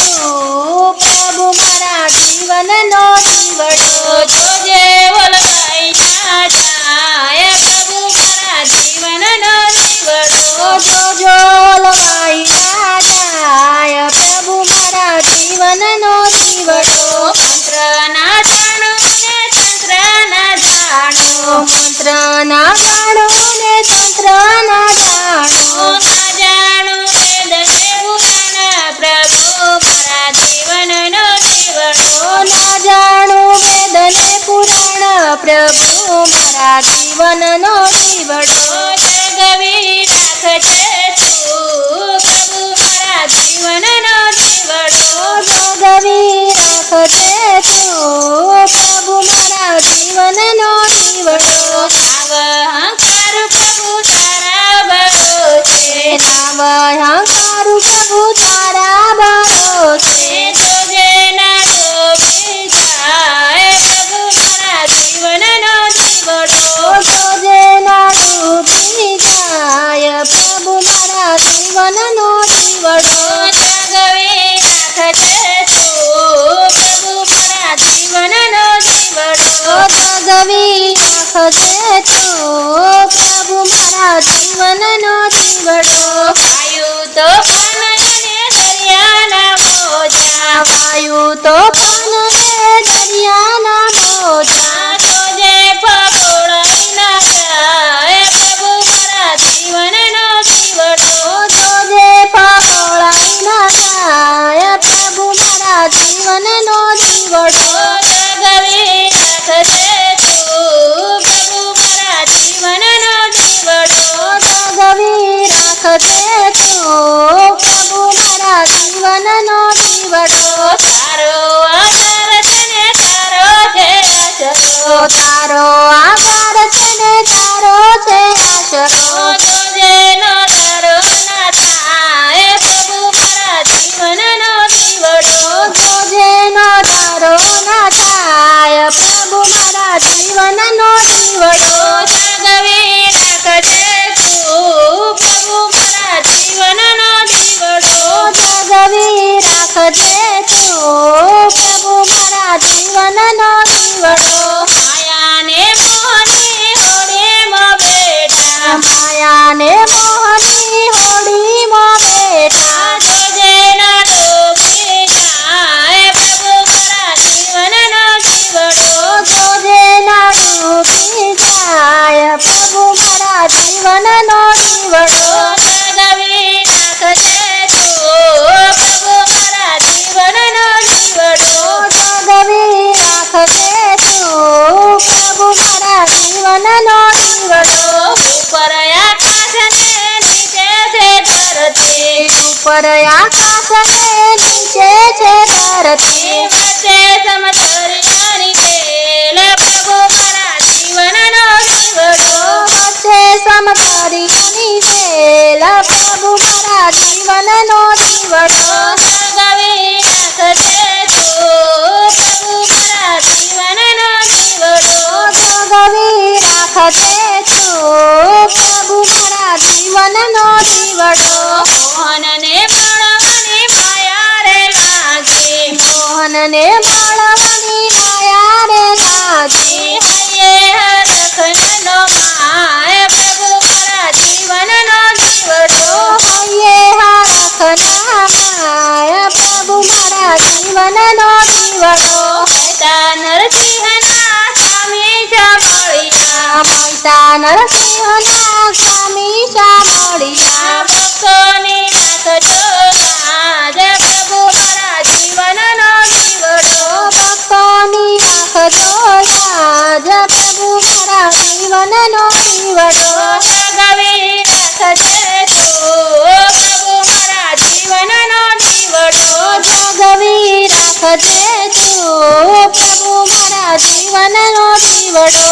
તું પ્રભુ મારા જીવનનો દીવડો જોજે વલગાઈ ના જાય પ્રભુ મારા જીવનનો દીવડો જોજો લવાઈ ના જાય પ્રભુ મારા જીવનનો દીવડો મંત્રના જાણો ને તંત્રના જાણો મંત્રના જાણો ને તંત્રના જાણો ના જાણો વેદને પુરાણ પ્રભુ મારા જીવનનો દીવડો ના જાણું વેદને પુરાણ પ્રભુ મારા જીવનનો દીવડો જગવી રાખજે તું પ્રભુ મારા જીવનનો દીવડો જોગવી રાખજે તું પ્રભુ મારા જીવનનો દીવડો નાવ અહંકાર પ્રભુ તારા ભરોસે નાવહંકારું પ્રભુ તારા ભરોસે જોજે ના ડૂબી જાય પ્રભુ મારા જીવનનો દીવડો જોજે ના ડૂબી જાય પ્રભુ મારા જીવનનો દીવડો જગવી રાખજે તું પ્રભુ મારા જીવનનો દીવડો જગવી રાખજે તું પ્રભુ મારા જીવનનો દીવડો આયુ તો પાનને દરિયાના મોજા વાયુ તો પાનને દરિયાના મોજા જોજે પગોળાઈ ના જાય પ્રભુ મારા જીવનનો દીવડો જોજે પહોળાઈ ના જાય પ્રભુ મારા જીવનનો દીવડો જગવી રાખજે તું પ્રભુ મારા જીવનનો દીવડો જગવી રાખજે તું પ્રભુ મારા જીવનનો દીવડો તારો આધાર છે ને તારો છે આશરો તારો આધાર છે ને તારો છે આશરો જોજે નો તારો ના થાય પ્રભુ મારા જીવનનો દીવડો જોજે નો તારો ના થાય પ્રભુ મારા જીવનનો દીવડો જગવી રાખજે તું પ્રભુ મારા જીવનનો દીવડો જગવી રાખજે તું પ્રભુ મારા જીવનનો દીવડો માયાને મોહની હોડીમાં બેઠા માયાને મોહની હોડીમાં બેઠા જોજે ના ડૂબી જાય પ્રભુ મારા જીવનનો દીવડો જોજે ના ડૂબી જાય પ્રભુ મારા જીવનનો દીવડો જગવી રાખજે તું પ્રભુ મારા જીવનનો દીવડો જગવી રાખજે તું પ્રભુ મારા જીવનનો દીવડો ઉપર આકાશને નીચે છે ધરતી ઉપર આકાશ ને નીચે છે ધરતી વચ્ચે સમતરિયાની તેલ પ્રભુ મારા જીવનનો દીવડો વચ્ચે સમતરિયાની વેલ પ્રભુ મારા જીવનનો દીવડો જગવી રાખજે તું પ્રભુ મારા જીવનનો દીવડો જગવી રાખજે તું પ્રભુ મારા જીવનનો દીવડો મોહનને મળવાની માયા રે લાગી મોહનને મળવાની માયા રે લાગી હૈયે હરખનો માય પ્રભુ મારા જીવનનો દીવડો હૈયે હરખના માય પ્રભુ મારા જીવનનો દીવડો મહેતા નરસિંહના સ્વામી સાંભળ્યા મૈતા નરસિંહના સ્વામી સાંભળ્યા ભક્તોની રાખજો લાજ પ્રભુ મારા જીવનનો દીવડો ભક્તોની રાખજો લાજ પ્રભુ મારા જીવનનો દીવડો જગવી રાખજે તું પ્રભુ મારા જીવનનો દીવડો જગવી રાખજે તું પ્રભુ મારા જીવનનો દીવડો